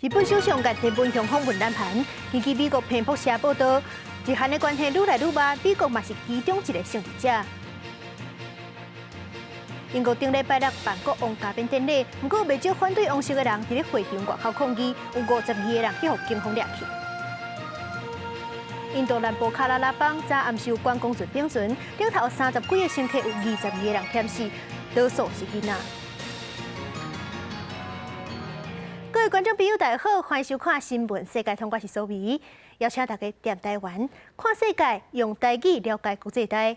日本首相甲地文雄访问南韩，根据美国彭博社报道，日韩的关系愈来愈密，美国嘛是其中一个胜利者。英国顶礼拜六办国王加冕典礼，不过未少反对王室的人伫咧会场外口抗议，有52个人去互警方抓去。印度南部卡拉拉邦早暗时有观光船顶船，顶头30几个乘客有22个人溺死，多数是囡仔。各位观众朋友，大家好，欢迎收看新闻世界通，我是苏眉，邀请大家踮台湾看世界，用台语了解国际台。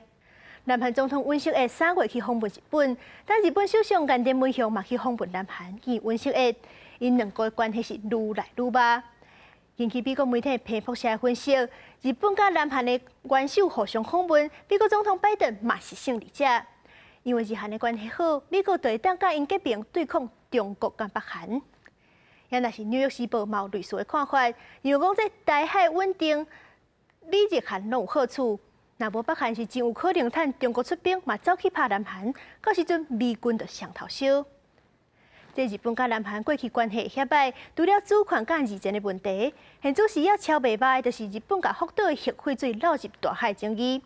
南韩总统尹锡悦3月去访问日本，但日本首相岸田文雄嘛去访问南韩，见尹锡悦，因两国的关系是愈来愈密。根据美国媒体彭博社分析，日本甲南韩的元首互相访问，美国总统拜登嘛是胜利者，因为日韩的关系好，美国就会当甲因结盟对抗中国甲北韩。也若是《纽约时报》嘛有类似的看法，因为讲这台海稳定，美日韩拢有好处。若无北韩是真有可能趁中国出兵嘛走去拍南韩，到时阵美军就上头烧。这日本甲南韩过去关系遐歹，除了主权甲二战的问题，现主时也超袂歹，就是日本甲福岛的核废水漏入大海争议。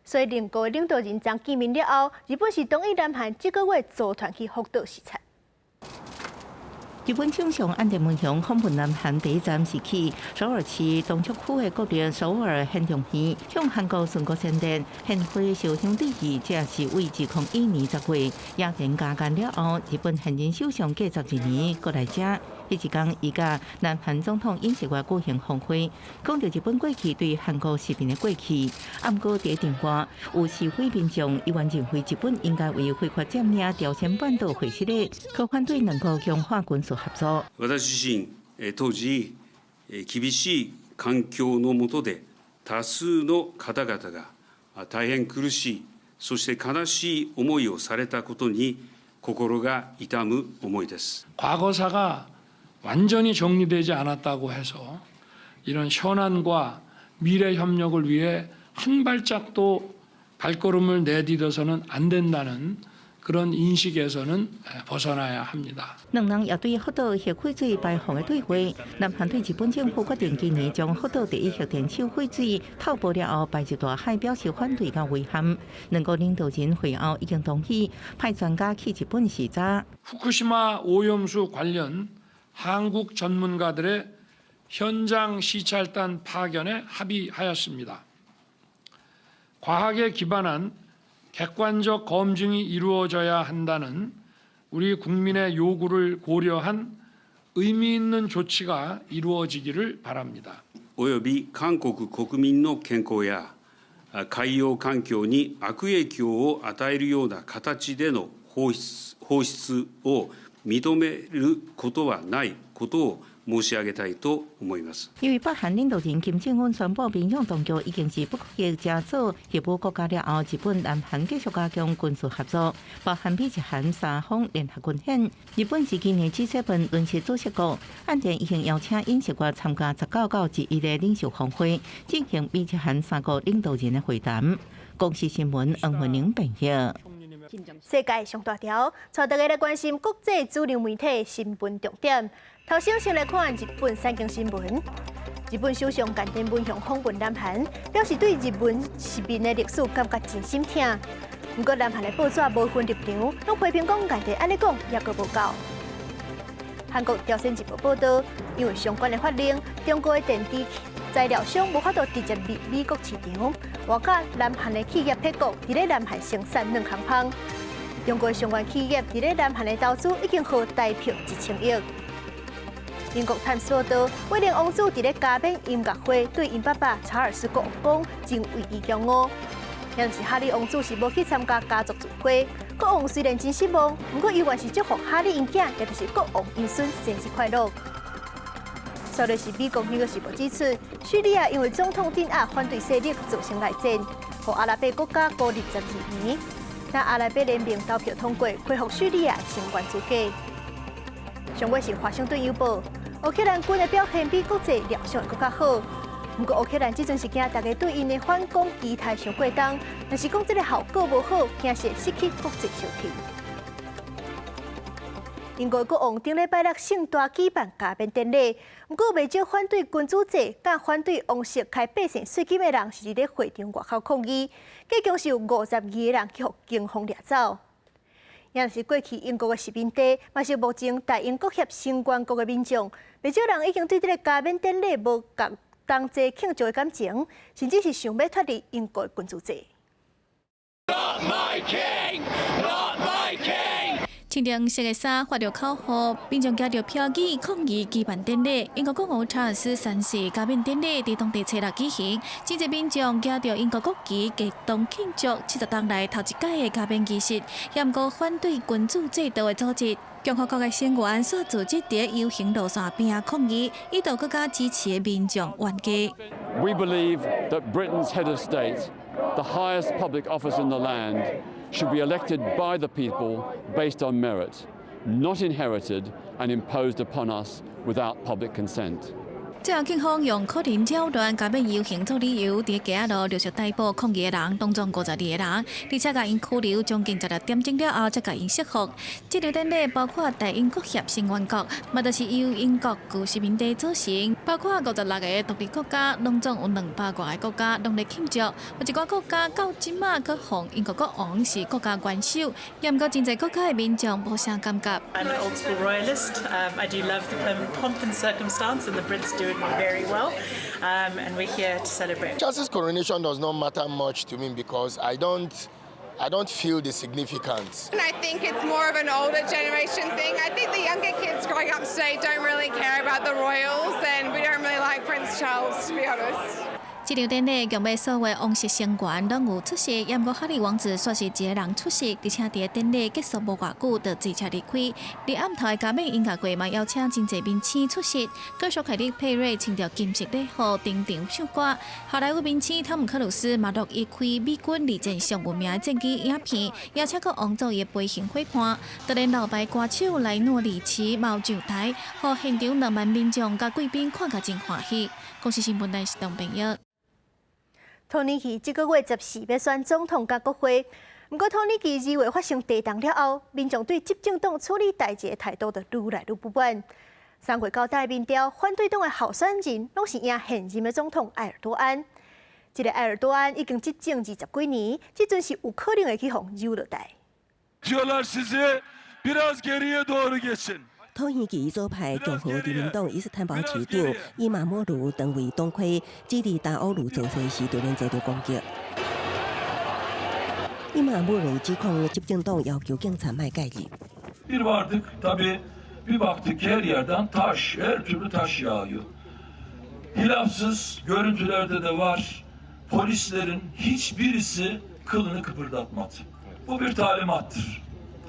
所以两国的领导人昨见面了后，日本是同意南韩这个月组团去福岛视察。日本首相岸田文雄访问南韩第一站是去首尔市东区区的国立首尔现场园，向韩国全国宣传献花烧香礼仪，这是为2012年10月亚田加干了后，日本现任首相过12年过来遮。迄一天，伊甲南韩总统尹锡悦举行峰会，讲到日本过去对韩国视频的过去。啊，毋过伫电话有示威民众伊原认为日本应该为非法占领朝鲜半岛核实力，可反对两国强化军事合作。私自身、当時、厳しい環境の下で多数の方々が大変苦しい、そして悲しい思いをされたことに心が痛む思いです。과거사가 완전히 정리되지 않았다고 해서 이런 현안과 미래 협력을 위해 한 발짝도 발걸음을 내디뎌서는 안 된다는 그런 인식에서는 벗어나야 합니다. 两人也对福岛核废水排放的对话，南韩对日本政府决定今年将福岛第一核电厂废水透报了后，排入大海表示反对甲遗憾。两国领导人会后已经同意派专家去日本视察。 후쿠시마 오염수 관련 한국 전문가들의 현장 시찰단 파견에 합의하였습니다. 과학에 기반한 객관적 검증이 이루어져야 한다는 우리 국민의 요구를 고려한 의미 있는 조치가 이루어지기를 바랍니다. および韓国国民の健康や海洋環境に悪影響を与えるような形での放出を認めることはないことを申し上げたいと思います。由于北韩领导人金正恩宣布，平壤当局已经是不可以加速核武国家了后，日本、南韩继续加强军事合作，包含美日韩3方联合军演。日本是今年 G7 轮值主席国，岸田已经邀请尹锡悦参加19到21个领袖峰会，进行美日韩3国领导人的会谈。公视新闻黄文玲编译。世界上大条，带大家来关心国际主流媒体新闻重点。头先来看日本三更新闻。日本首相岸田文雄访问南韩，表示对日本殖民的历史感觉真心痛。不过南韩的报纸无分立场，拢批评讲岸田安尼讲也阁无够。韩国朝鲜日报报道，因为相关的法令，中国的电子材料商无法度直接入美国市场，外加南韩的企业撇国伫咧南韩生产软空芳。中国相关企业伫咧南韩的投资已经耗大票1000亿。英国《泰晤士》报道，威廉王子伫咧加冕音乐会对因爸爸查尔斯国王讲，真为伊骄傲。但是哈利王子是无去参加家族聚会，国王虽然真失望，不过依然是祝福哈利因囝，也就是国王因孙生日快乐。稍后是美国《纽约时报》指出，叙利亚因为总统镇压反对势力造成内战，和阿拉伯国家孤立12年。但阿拉伯联盟投票通过恢复叙利亚成员资格。上尾是《华盛顿邮报》，乌克兰军的表现比国际料想的更较好。不过乌克兰这阵是惊大家对因的反攻期待上过重，但是讲这个效果无好，惊是失去国际收听。英国国王顶礼拜六盛大举办加冕典礼，不过未少反对君主制、甲反对王室开百姓税金的人是伫咧会场外口抗议，计共是有52个人去互警方掠走。也是过去英国的殖民地，嘛是目前大英国协成员国的民众，未少人已經對這個加冕典禮無同齊慶祝的感情，甚至是想要脫離英國的君主制。Not my king, not my king. 穿着色嘅衫，发着口号，民众举着票语抗议举办典礼。英国国王查尔斯三世加冕典礼伫当地星期六举行，真侪民众举着英国国旗，激动庆祝70年来头一届嘅加冕儀式，嫌过反對君主制度嘅組織。共和國嘅成員所組織喺遊行路線邊抗議，意圖更加支持嘅民眾冤家。 We believe that Britain's head of state, the highest public office in the land, should be elected by the people based on merit, not inherited and imposed upon us without public consent. 最後警方用可能擾亂加冕遊行做理由，喺街路陸續逮捕抗議嘅人，當中52個人，而且甲因拘留將近16點鐘了後，才甲因釋放。這場典禮包括大英國協成員國，嘛就是由英國舊殖民地組成，包括56個獨立國家，當中有200個國家攏嚟慶祝。有一寡國家到今仔閣奉英國國王是國家元首，也毋過真濟國家嘅民眾無啥感覺。I'm an old school royalist. I do love the pomp and circumstance, and the Brits do it very well, and we're here to celebrate. Charles's coronation does not matter much to me because I don't feel the significance. And I think it's more of an older generation thing. I think the younger kids growing up today don't really care about the royals, and we don't really like Prince Charles, to be honest. 这场典礼共要所有王室成员拢有出席，也毋过哈利王子煞是一个人出席，而且伫典礼结束无偌久就自车离开。伫暗头的加冕音乐会嘛邀请真侪明星出席，歌手凯莉佩瑞穿着金色礼服登场唱歌。好莱坞明星汤姆克鲁斯嘛录伊开美军二战上有名的战机影片，也请佫王座伊的飞行伙伴，当然老牌歌手莱诺里奇嘛有上台，互现场2万民众甲贵宾看甲真欢喜。公司新闻台是董朋友。 土耳其这个月14要选总统甲国会，不过土耳其2月发生地动了后，民众对执政党处理代志的态度就愈来愈不满。3月9日民调，反对党的候选人拢是赢现任的总统埃尔多安。这个埃尔多安已经执政20几年，这阵是有可能会去互揉落台。 Diyorlar size biraz geriye doğru geçin. 土耳其左派共和人民党伊斯坦堡市长伊马莫鲁当为党魁，指伫大欧鲁造势时对连遭到攻击。伊马莫鲁指控执政党要求警察卖介入。 Bir vardık tabii bir baktık her yerden taş, her türlü taş yağıyor. Hilafsız görüntülerde de var. Polislerin hiçbirisi kılını kıpırdatmadı. Bu bir talimattır.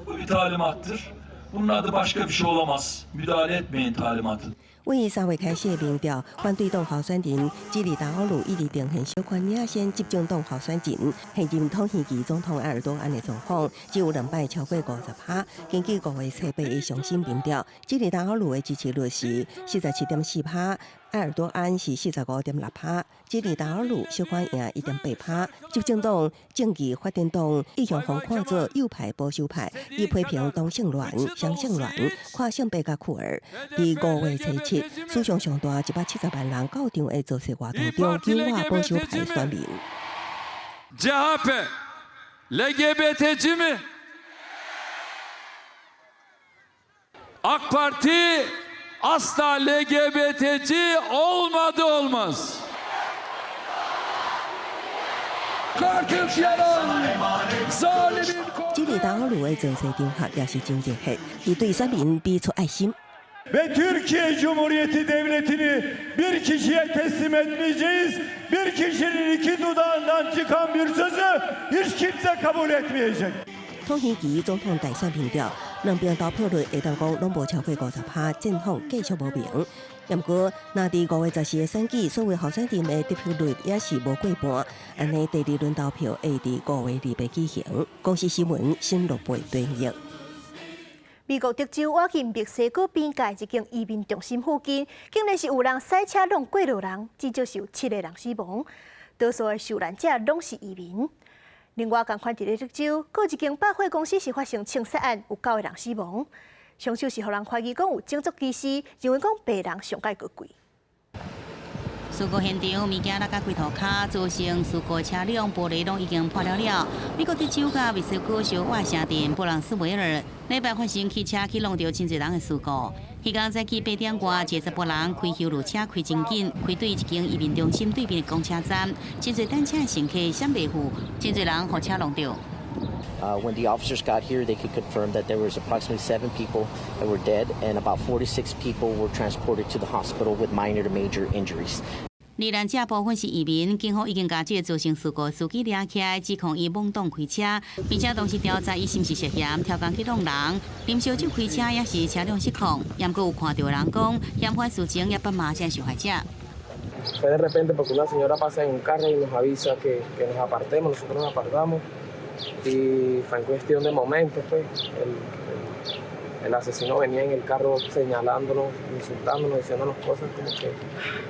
Bu bir talimattır. Bunun adı başka bir şey olamaz. Müdahale etmeyin talimatı. 为3月开始的民调，反对党候选人只伫大欧路一直呈现小款领先执政党候选人，现任土耳其总统埃尔多安的状况只有200超过50%。根据5月7日的上新民调，只伫大欧路的支持率是47.4%。 埃尔多安是45.6%，只伫大欧路小款赢1.8%。执政党正义发展党意向互看作右派保守派，伊批评同性恋、双性恋、跨性别甲酷儿。伫5月7日，史上上大170万人到场的造势活动中，激化保守派选民。CHP, LGBT'ci mi? AK Parti asla LGBT'ci olmadı olmaz. Korkunç yalan, zalimin 这个大欧路的造势场合也是真热血，伊对选民比出爱心。 Ve Türkiye Cumhuriyeti Devleti'ni bir kişiye teslim etmeyeceğiz. Bir kişinin 2 dudağından çıkan bir sözü hiç kimse kabul etmeyecek. 土耳其总统大选民调，两边投票率会当讲拢无超过50%，战况继续无明。不过，那伫5月14日的选举，所有候选人的得票率也是无过半。安尼第2轮投票会伫5月2日举行。公司新闻新乐培对应。 美国德州瓦近墨西哥边界一间移民中心附近，竟然是有人赛车弄过路人，至少是有7个人死亡，多数的受难者拢是移民。另外，同款伫咧德州，阁有一间百货公司是发生枪杀案，有9个人死亡。凶手是互人怀疑讲有种族歧视，认为讲白人上界高贵。事故现场物件落甲规涂骹，造成事故车辆玻璃拢已经破了。美国德州甲密西根州外城镇布朗斯维尔礼拜发生汽车去弄到真侪人的事故。迄天早起8点外，一10多人开修路车开真紧，开对一间移民中心对面的公车站，真侪单车的乘客闪袂赴，真侪人互车弄到。When the officers got here, they could confirm that there was approximately 7 people that were dead, and about 46 people were transported to the hospital with minor to major injuries. 罹难者部分是移民，警方已经将这个造成事故司机抓起来，指控伊懵懂开车，并且同时调查伊是毋是涉嫌超工去弄人。啉烧酒开车也是车辆失控，也阁有看到人讲，嫌犯事情也不马上受害者。Fue de repente porque una señora pasa en un carro y nos avisa que nos apartemos, nosotros nos apartamos y fue en cuestión de momentos, pues el asesino venía en el carro señalándonos, insultándonos, diciéndonos cosas como que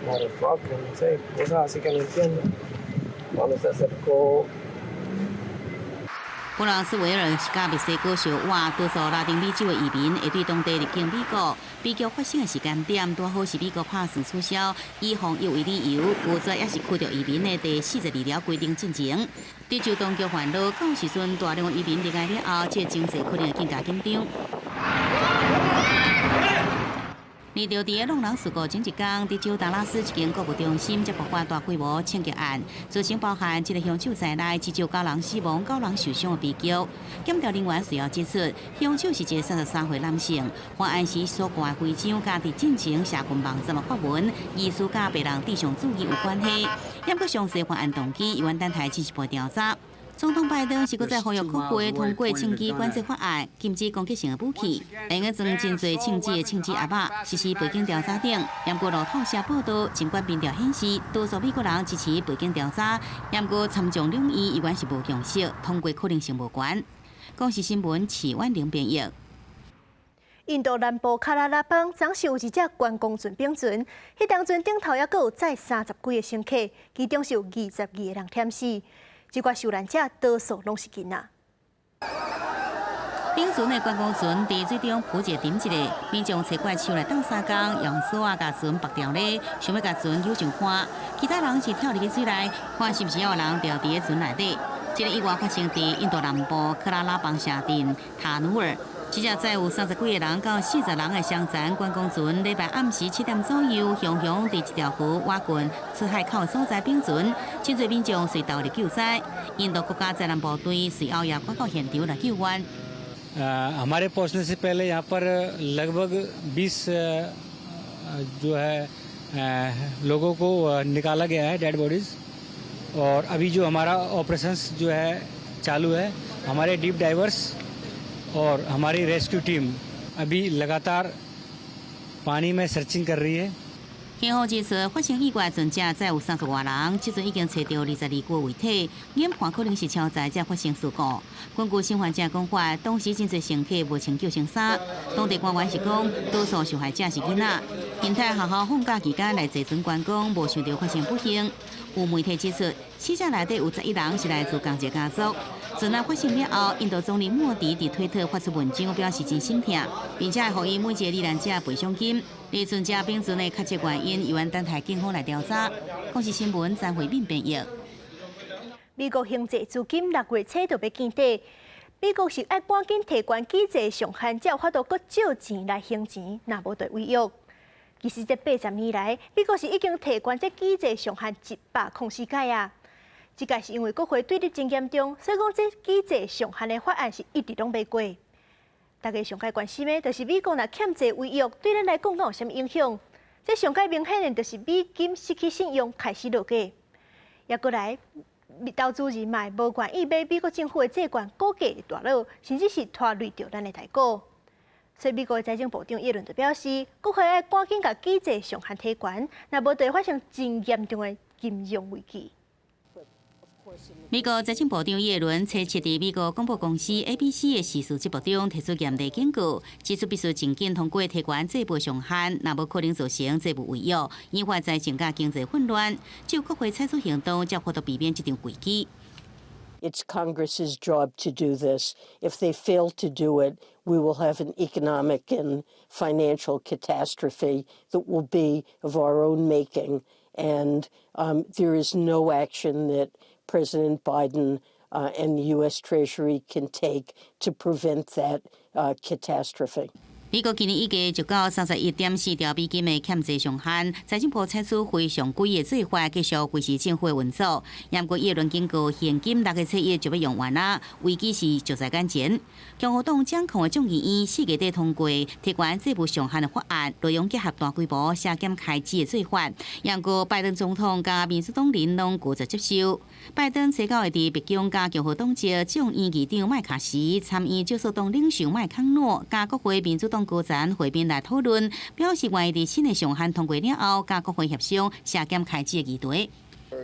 motherfucker, no sé, cosas así que no entiendo. Cuando se acercó. 布朗斯维尔是甲密西根州外多数拉丁美洲的移民会对当地入境美国。悲剧发生的时间点，拄好是美国拍算取消以防疫为理由，拒绝也是驱逐移民的第42条规定进程。德州当局烦恼，到时阵大量移民入来了后，这经济可能会更加紧张。遇到伫个弄人事故前一天，德州达拉斯一间购物中心才爆发大规模枪击案，造成包含一个凶手在内至少9人死亡、9人受伤的悲剧。检调人员随后指出，凶手是一个33岁男性，犯案时所挂徽章加伫进前社群网站的发文，疑似甲白人至上主义有关系。也过详细犯案动机，有关等待进一步调查。总统拜登是搁在呼吁国会通过枪击管制法案，禁止攻击性的武器，用个装真侪枪支的枪支盒仔，实施背景调查等。也过路透社报道，尽管民调显示多数美国人支持背景调查，也过参众两院依然是无共识，通过可能性无悬。公视新闻齐婉玲编译。印度南部卡拉拉邦昨是有一只观光船冰船，迄当船顶头还阁有载30几个乘客，其中是有22个人溺死。这个受难者多数拢是囡仔。冰船的观光船伫水中浮一沉一个，民众找怪手来挡沙工，用锁啊甲船绑掉咧，想要甲船扭上岸。其他人是跳入去水内，看是毋是还有人掉伫个船内底。这个意外发生伫印度南部克拉拉邦城镇塔努尔。这只载有30几个人到40人的商船观光船，礼拜暗时7点左右，雄雄伫一条河挖郡出海口所在冰船，真侪民众随投入救灾。印度国家灾难部队随后也赶到现场来救援。हमारे पहुंचने से पहले यहाँ पर लगभग 20 जो है लोगों को निकाला गया है डेड बॉडीज और अभी जो हमारा ऑपरेशंस जो है चालू है हमारे डीप डाइवर्स और हमारी रेस्क्यू टीम अभी लगातार पानी में सर्चिंग कर रही है。警方指出，发生意外船只载有30多人，这阵已经找到22具遗体，研判可能是超载才发生事故。根据生还者讲法，当时真侪乘客无穿救生衫。当地官员是讲，多数受害者是囡仔，因太好好放假期间来坐船观光，无想到发生不幸。有媒体指出，死者内底有11人是来自同一个家族。船难发生了后，印度总理莫迪伫推特发出文章，表示真心痛，并且呼吁每一个罹难者赔偿金。离船只冰船的确切原因，由等待警方来调查。公视新闻张慧敏编译。美国刑制资金6月初就要见底，美国是要赶紧提悬机制上限，才有法度搁借钱来还钱，若无就违约。其实这80年来，美国是已经提悬这机制上限104届啊。这届是因为国会对立真严重，所以讲这机制上限的法案是一直拢未过。大家上界关心的，就是美国若欠债违约，对咱来讲有啥物影响？这上界明显的，就是美金失去信用，开始落价。也过来，投资人嘛无愿意买美国政府的债券，股价大落，甚至是拖累着咱的台股。所以美国的财政部长耶伦就表示，国会要赶紧把机制上限提悬，若无就会发生真严重的金融危机。美国财政部长耶伦初7伫美国广播公司 ABC 的时事节目中提出严厉警告，指出必须尽紧通过提悬债务上限，若无可能造成债务违约，引发财政甲经济混乱。只有国会采取行动，才可避免这场危机。It's Congress's job to do this. If they fail to do it, we will have an economic and financial catastrophe that will be of our own making. And there is no action that President Biden and the U.S. Treasury can take to prevent that catastrophe. 美国今年预计就到31.4兆美金的欠债上限，财政部采取非常规的做法，继续维持政府的运作。不过，耶伦警告现金6月7日就要用完啦，危机是就在眼前。共和党掌控的众议院4月底通过提高债务上限的法案，内容结合大规模削减开支的做法。不过，拜登总统加民主党人拢拒绝接受。拜登最高会伫白宫加共和党籍众议议长麦卡锡参与少数党领袖麦康诺加国会民主党高层会面来讨论，表示愿意伫新的上限通过了后，加国会协商削减开支的议题。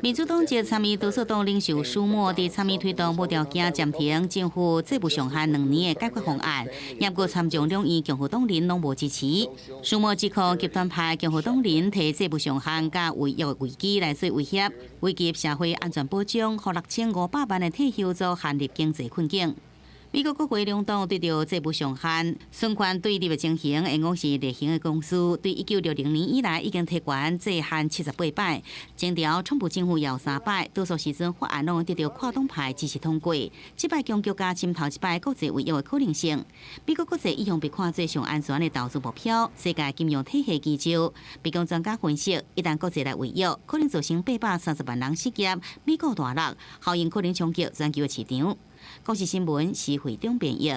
民主党籍参与多数党领袖舒默伫参与推动无条件暂停政府债务上限2年的解决方案，不过参众两院共和党人拢无支持。舒默指控极端派共和党人提债务上限甲违约危机来做威胁，危及社会安全保障，和6500万的退休族陷入经济困境。美国国会两党对着债务上限存款对立的情形，因讲是例行的公事。对1960年以来已经提悬债限78摆，前条川普政府摇3摆，多数时阵法案拢得到跨党派支持通过。这摆强国家浸透一摆国际违约的可能性。美国国债一向被看作上安全的投资目标，世界金融体系基础。美国专家分析，一旦国债来违约，可能造成830万人失业，美国大落，效应可能冲击全球的市场。国际新闻是会中编译。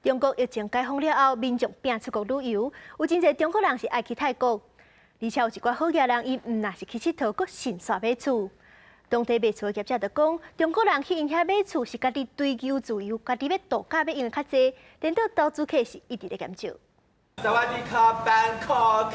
中国疫情解封了后，民众拼出国旅游，有真侪中国人是爱去泰国，而且有一寡好业人伊毋若是去佚佗，阁顺续买厝。当地卖厝的业者就讲，中国人去因遐买厝是家己追求自由，家己要度假要用的较济，连到投资客是一直在减少。萨瓦迪卡 Bangkok。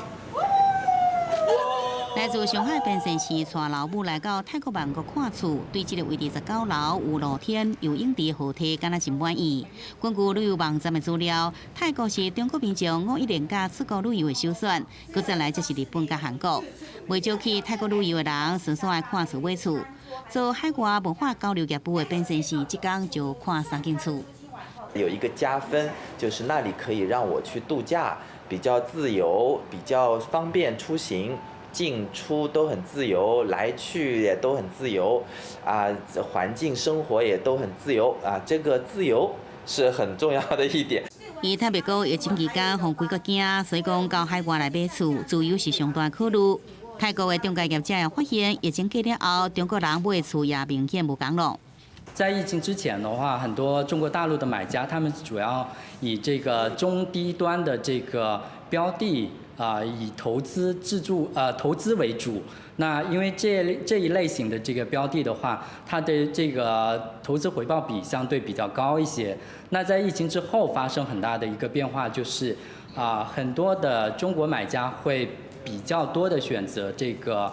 来自上海变成是带老母来到泰国曼谷看厝，对这个位置19楼有露天游泳池的豪邸感到真满意。根据旅游网站的资料，泰国是中国民众5一年假出国旅游的首选，佮再来就是日本佮韩国。未少去泰国旅游的人，纯粹爱看厝买厝。做海外文化交流业务的变成是一天就看3间厝。有一个加分，就是那里可以让我去度假，比较自由，比较方便出行。进出都很自由，来去也都很自由，环境生活也都很自由，这个自由是很重要的一点。伊特别讲疫情期间防几个惊，所以讲到海外来买厝，自由是上大考虑。泰国的中介业者也发现，疫情过了后，中国人买厝也明显无同了。在疫情之前的话，很多中国大陆的买家，他们主要以这个中低端的这个标的。以投资为主。那因为这一类型的这个标的的话，它的这个投资回报比相对比较高一些。那在疫情之后发生很大的一个变化，就是很多的中国买家会比较多的选择这个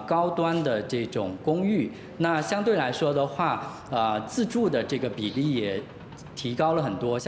高端的这种公寓。那相对来说的话，自住的这个比例也提高了很多。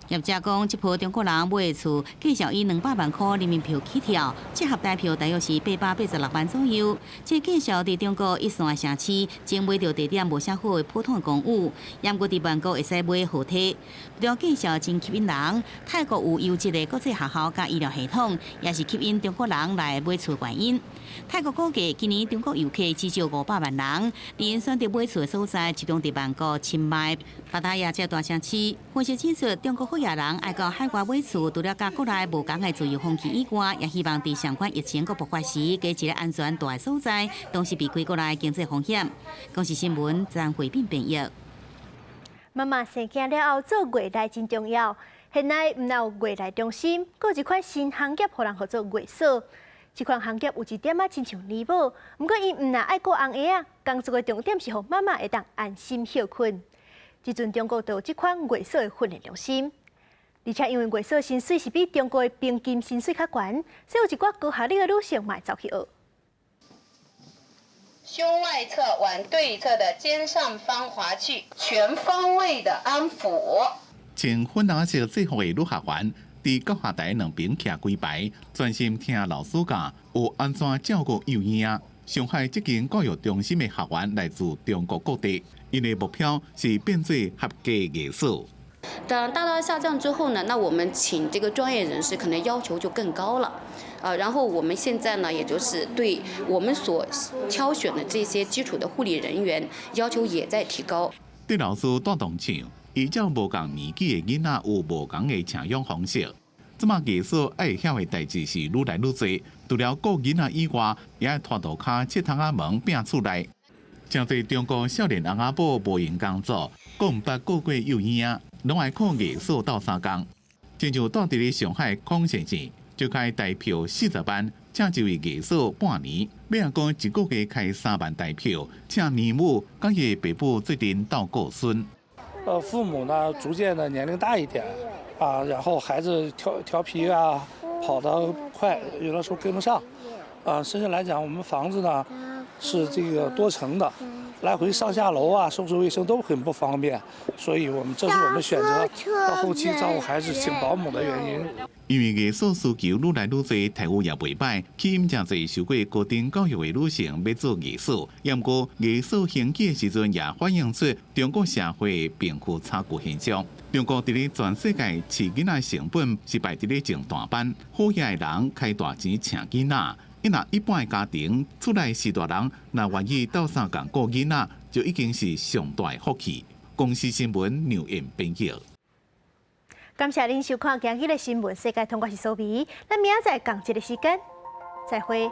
业者讲，这波中国人买的厝，计小以200万块人民币起跳，折合台票大约是886万左右。这计小伫中国一线城市，前买到地点无啥好的普通的公寓，也过伫曼谷会使买豪邸。了计小真吸引人，泰国有优质的国际学校甲医疗系统，也是吸引中国人来买厝原因。泰国估计今年中国游客至少500万人，因选择买厝的所在集中伫曼谷、清迈、芭达雅这大城市。分析指出，中国好野人爱到海外买厝，除了甲国内无同的自由风气以外，也希望伫相关疫情爆发时，加一个安全大的所在，同时避开国内经济风险。公视新闻张慧斌编译。妈妈生囝了后，做月内真重要。现在毋但有月内中心，佫有一款新行业，互人合作月嫂。这款行业有一点亲像年母，不过伊毋但爱顾红鞋工作的重点是，互妈妈会当安心休困。即阵中国就有这款月嫂的训练中心，而且因为月嫂薪水是比中国的平均薪水较悬，所以有一寡高学历的女性嘛会走去学。胸外侧往对侧的肩上方滑去，全方位的安抚。穿粉蓝色制服的女学员，伫教学台两边徛几排，专心听老师教，有安怎照顾幼婴。上海这间教育中心的学员来自中国各地，因的目标是变做合格艺术。等大大下降之后呢，那我们请这个专业人士可能要求就更高了，然后我们现在呢，也就是对我们所挑选的这些基础的护理人员要求也在提高。对老师带动唱，依照无共年纪的囡仔有无共的请养方式。即马艺术爱晓的代志是愈来愈多，除了顾囡仔以外，也爱拖大脚切窗仔门拼厝内。真侪中国少年翁仔某无闲工作，顾毋捌过过幼儿，拢爱靠艺术斗相共。亲像住伫咧上海康先生，就开台票40万，请一位艺术半年，要阿讲一个月开3万台票，请年母甲伊爸母做阵斗过孙。父母呢逐渐的年龄大一点啊，然后孩子调皮啊，跑得快，有的时候跟不上。甚至来讲，我们房子呢是这个多层的，来回上下楼啊，收拾卫生都很不方便，所以这是我们选择到后期照顾孩子请保姆的原因。因为艺术需求愈来愈多，台湾也袂歹，起因真侪受过高等教育的女性要做艺术，不过艺术兴起的时阵也反映出中国社会贫富差距现象。中国伫咧全世界饲囡仔成本是排伫咧前段班，好遐的人开大钱请囡仔。因若一般的家庭厝内4大人，若愿意斗相共顾囡仔，就已经是上大的福气。公司新闻牛燕编辑。感谢您收看今日的新闻世界，通过是苏比，咱明仔载同一个时间再会。